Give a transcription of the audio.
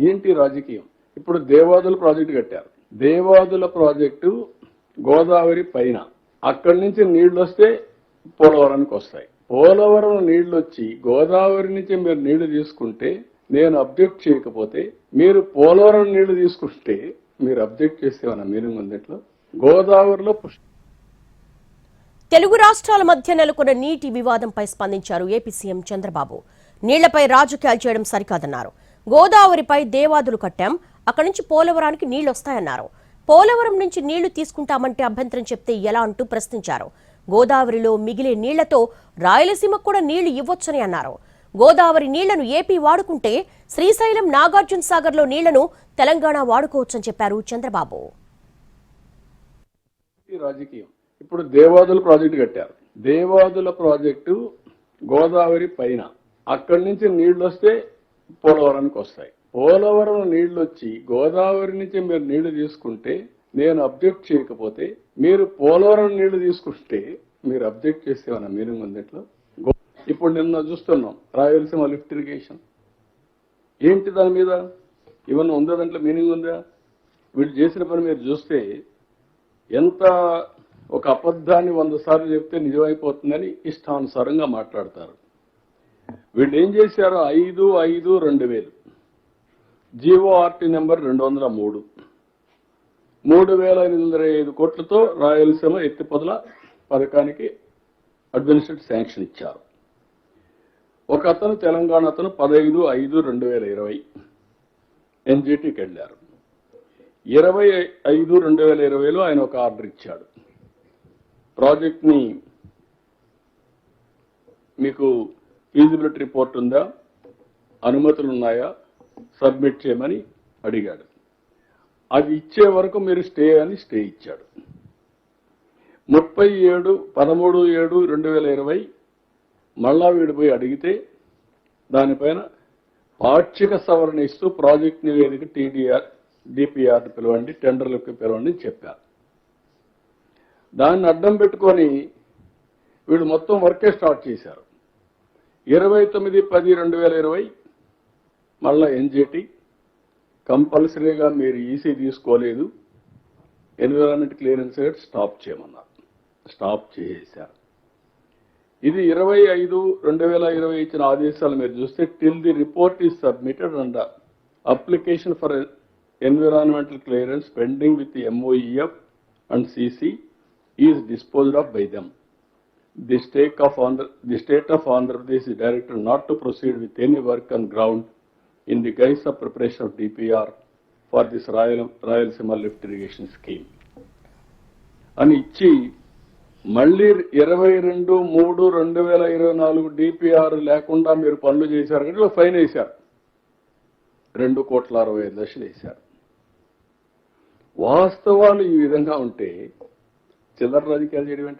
ఏంటి రాజకీయం? ఇప్పుడు దేవాదుల ప్రాజెక్టు కట్టారు. దేవాదుల ప్రాజెక్టు గోదావరి పైన, అక్కడి నుంచి నీళ్లు వస్తే పోలవరానికి వస్తాయి. పోలవరం నీళ్లు వచ్చి గోదావరి నుంచి మీరు నీళ్లు తీసుకుంటే నేను అబ్జెక్ట్ చేయకపోతే, మీరు పోలవరం నీళ్లు తీసుకుంటే మీరు అబ్జెక్ట్ చేసేవన్న మీనింగ్ ఉంది. ఇట్లా గోదావరిలో తెలుగు రాష్ట్రాల మధ్య నెలకొన్న నీటి వివాదంపై స్పందించారు ఏపీ సీఎం చంద్రబాబు. నీళ్లపై రాజకీయాలు చేయడం సరికాదన్నారు. గోదావరిపై దేవాదులు కట్టాం, అక్కడి నుంచి పోలవరానికి నీళ్లొస్తాయన్నారు. పోలవరం నుంచి నీళ్లు తీసుకుంటామంటే అభ్యంతరం చెప్తే ఎలా అంటూ ప్రశ్నించారు. గోదావరిలో మిగిలే నీళ్లతో రాయలసీమకు కూడా నీళ్లు ఇవ్వొచ్చని అన్నారు. గోదావరి నీళ్లను ఏపీ వాడుకుంటే శ్రీశైలం, నాగార్జున సాగర్లో నీళ్లను తెలంగాణ వాడుకోవచ్చని చెప్పారు చంద్రబాబు. రాజకీయం. ఇప్పుడు దేవాదుల ప్రాజెక్టు కట్టారు. దేవాదుల ప్రాజెక్టు గోదావరి పైన, అక్కడి నుంచి నీళ్లు వస్తే పోలవరానికి వస్తాయి. పోలవరం నీళ్లు వచ్చి గోదావరి నుంచి మీరు నీళ్లు తీసుకుంటే నేను అబ్జెక్ట్ చేయకపోతే, మీరు పోలవరం నీళ్లు తీసుకుంటే మీరు అబ్జెక్ట్ చేసేవన్న మీనింగ్ ఉంది. ఇట్లా ఇప్పుడు నిన్న చూస్తున్నాం రాయలసీమ లిఫ్ట్ ఇరిగేషన్. ఏంటి దాని మీద ఇవన్నీ ఉందా? దాంట్లో మీనింగ్ ఉందా? వీళ్ళు చేసిన పని మీరు చూస్తే ఎంత ఒక అబద్ధాన్ని 100 సార్లు చెప్తే నిజమైపోతుందని ఇష్టానుసారంగా మాట్లాడతారు. వీళ్ళు ఏం చేశారో 5/5/2000 జీవోఆర్టీ నెంబర్ 203 3,805 కోట్లతో రాయలసీమ ఎత్తిపోతల పథకానికి అడ్మినిస్ట్రేటివ్ శాంక్షన్ ఇచ్చారు. ఒక అతను తెలంగాణ అతను 15/5/2020 ఎన్జిటికి వెళ్ళారు. 20/5/2020లో ఆయన ఒక ఆర్డర్ ఇచ్చాడు. ప్రాజెక్ట్ని మీకు ఫీజిబిలిటీ రిపోర్ట్ ఉందా, అనుమతులు ఉన్నాయా, సబ్మిట్ చేయమని అడిగాడు. అది ఇచ్చే వరకు మీరు స్టే అని స్టే ఇచ్చాడు. 13/7/2020 మళ్ళా వీడిపోయి అడిగితే దానిపైన పాక్షిక సవరణ ఇస్తూ ప్రాజెక్ట్ నివేదిక డిపిఆర్ పిలవండి, టెండర్లకు పిలవండి చెప్పారు. దాన్ని అడ్డం పెట్టుకొని వీళ్ళు మొత్తం వర్కే స్టార్ట్ చేశారు. 29/10/2020 మళ్ళా ఎన్జిటి కంపల్సరీగా మీరు ఈసీ తీసుకోలేదు, ఎన్విరాన్మెంట్ క్లియరెన్స్ స్టాప్ చేయమన్నారు. స్టాప్ చేశారు. ఇది 20/5/2020 ఇచ్చిన ఆదేశాలు మీరు చూస్తే, till the report is submitted and application for environmental clearance pending with MOEF and CC is disposed of by them. The state of Andhra Pradesh is directed not to proceed with any work on ground in the guise of preparation of DPR for this Rayalaseema lift irrigation scheme. అని ఇచ్చి మళ్ళీ 22/3/2024 DPR లేకుండా మీరు పనులు చేశారు కానీ fine వేశారు. 2,65,00,000 వేశారు. వాస్తవాలు ఈ విధంగా ఉంటే చిల్లర రాజకీయాలు చేయడం